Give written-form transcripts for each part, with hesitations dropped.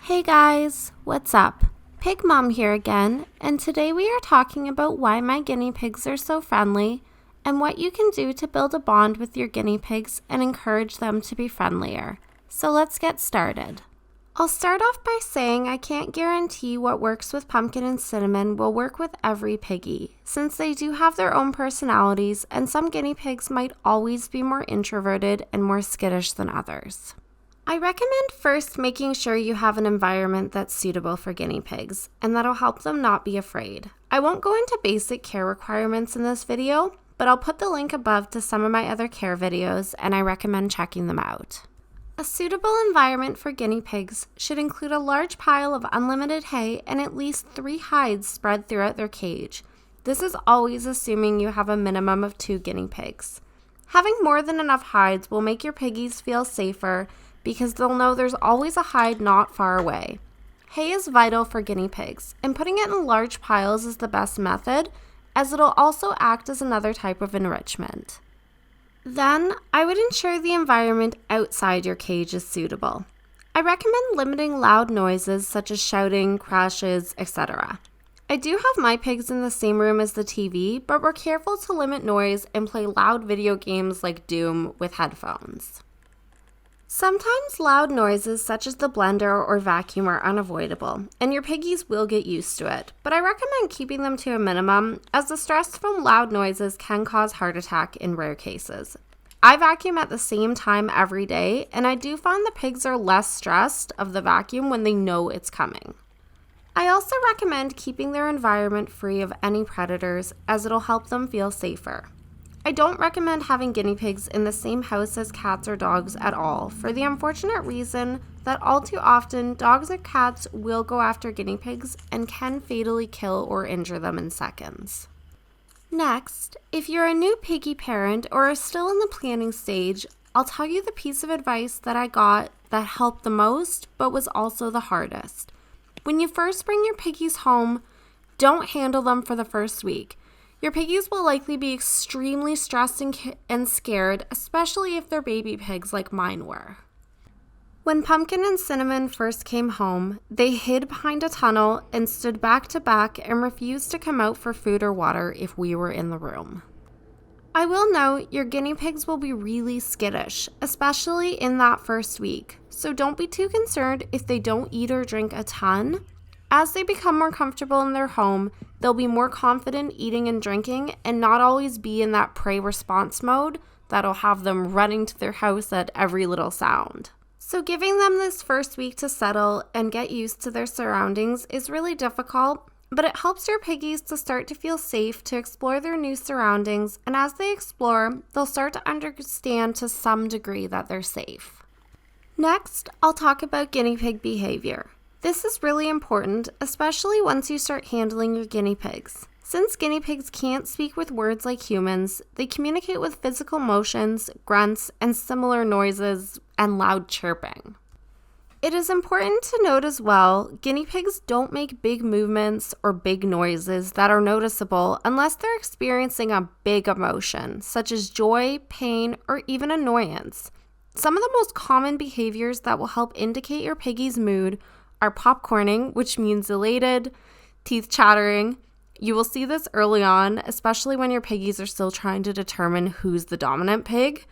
Hey guys, what's up? Pig Mom here again, and today we are talking about why my guinea pigs are so friendly and what you can do to build a bond with your guinea pigs and encourage them to be friendlier. So let's get started. I'll start off by saying I can't guarantee what works with Pumpkin and Cinnamon will work with every piggy, since they do have their own personalities and some guinea pigs might always be more introverted and more skittish than others. I recommend first making sure you have an environment that's suitable for guinea pigs, and that'll help them not be afraid. I won't go into basic care requirements in this video, but I'll put the link above to some of my other care videos, and I recommend checking them out. A suitable environment for guinea pigs should include a large pile of unlimited hay and at least 3 hides spread throughout their cage. This is always assuming you have a minimum of 2 guinea pigs. Having more than enough hides will make your piggies feel safer because they'll know there's always a hide not far away. Hay is vital for guinea pigs, and putting it in large piles is the best method, as it'll also act as another type of enrichment. Then, I would ensure the environment outside your cage is suitable. I recommend limiting loud noises such as shouting, crashes, etc. I do have my pigs in the same room as the TV, but we're careful to limit noise and play loud video games like Doom with headphones. Sometimes loud noises such as the blender or vacuum are unavoidable, and your piggies will get used to it, but I recommend keeping them to a minimum as the stress from loud noises can cause heart attack in rare cases. I vacuum at the same time every day, and I do find the pigs are less stressed of the vacuum when they know it's coming. I also recommend keeping their environment free of any predators as it'll help them feel safer. I don't recommend having guinea pigs in the same house as cats or dogs at all, for the unfortunate reason that all too often dogs or cats will go after guinea pigs and can fatally kill or injure them in seconds. Next, if you're a new piggy parent or are still in the planning stage, I'll tell you the piece of advice that I got that helped the most but was also the hardest. When you first bring your piggies home, don't handle them for the first week. Your piggies will likely be extremely stressed and scared, especially if they're baby pigs like mine were. When Pumpkin and Cinnamon first came home, they hid behind a tunnel and stood back to back and refused to come out for food or water if we were in the room. I will note your guinea pigs will be really skittish, especially in that first week, so don't be too concerned if they don't eat or drink a ton. As they become more comfortable in their home, they'll be more confident eating and drinking and not always be in that prey response mode that'll have them running to their house at every little sound. So giving them this first week to settle and get used to their surroundings is really difficult, but it helps your piggies to start to feel safe to explore their new surroundings, and as they explore, they'll start to understand to some degree that they're safe. Next, I'll talk about guinea pig behavior. This is really important, especially once you start handling your guinea pigs. Since guinea pigs can't speak with words like humans, they communicate with physical motions, grunts, and similar noises, and loud chirping. It is important to note as well, guinea pigs don't make big movements or big noises that are noticeable unless they're experiencing a big emotion, such as joy, pain, or even annoyance. Some of the most common behaviors that will help indicate your piggy's mood are popcorning, which means elated, teeth chattering. You will see this early on, especially when your piggies are still trying to determine who's the dominant pig.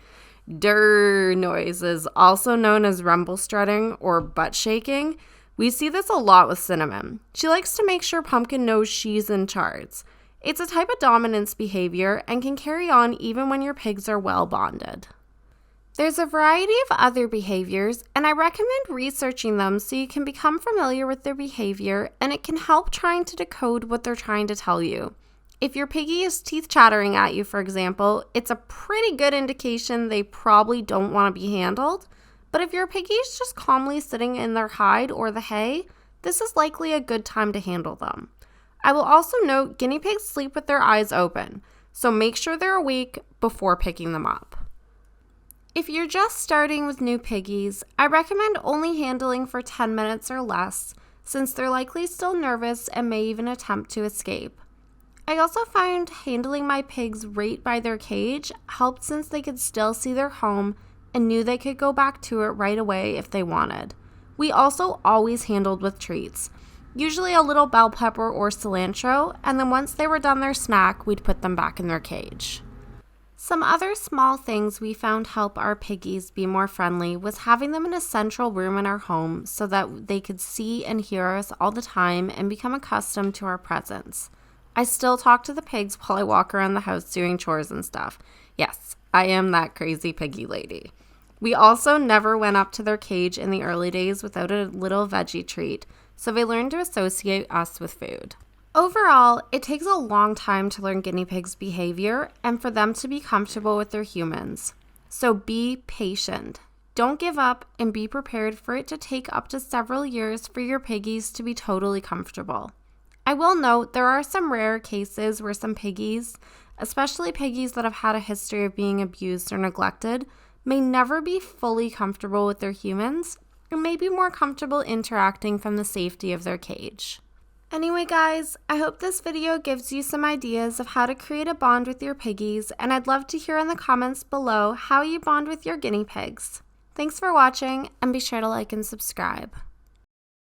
Durr noises, also known as rumble strutting or butt shaking. We see this a lot with Cinnamon. She likes to make sure Pumpkin knows she's in charge. It's a type of dominance behavior and can carry on even when your pigs are well bonded. There's a variety of other behaviors, and I recommend researching them so you can become familiar with their behavior, and it can help trying to decode what they're trying to tell you. If your piggy is teeth chattering at you, for example, it's a pretty good indication they probably don't want to be handled. But if your piggy is just calmly sitting in their hide or the hay, this is likely a good time to handle them. I will also note guinea pigs sleep with their eyes open, so make sure they're awake before picking them up. If you're just starting with new piggies, I recommend only handling for 10 minutes or less, since they're likely still nervous and may even attempt to escape. I also find handling my pigs right by their cage helped since they could still see their home and knew they could go back to it right away if they wanted. We also always handled with treats, usually a little bell pepper or cilantro, and then once they were done their snack, we'd put them back in their cage. Some other small things we found help our piggies be more friendly was having them in a central room in our home so that they could see and hear us all the time and become accustomed to our presence. I still talk to the pigs while I walk around the house doing chores and stuff. Yes, I am that crazy piggy lady. We also never went up to their cage in the early days without a little veggie treat, so they learned to associate us with food. Overall, it takes a long time to learn guinea pigs' behavior and for them to be comfortable with their humans. So be patient. Don't give up and be prepared for it to take up to several years for your piggies to be totally comfortable. I will note there are some rare cases where some piggies, especially piggies that have had a history of being abused or neglected, may never be fully comfortable with their humans and may be more comfortable interacting from the safety of their cage. Anyway, guys, I hope this video gives you some ideas of how to create a bond with your piggies, and I'd love to hear in the comments below how you bond with your guinea pigs. Thanks for watching, and be sure to like and subscribe.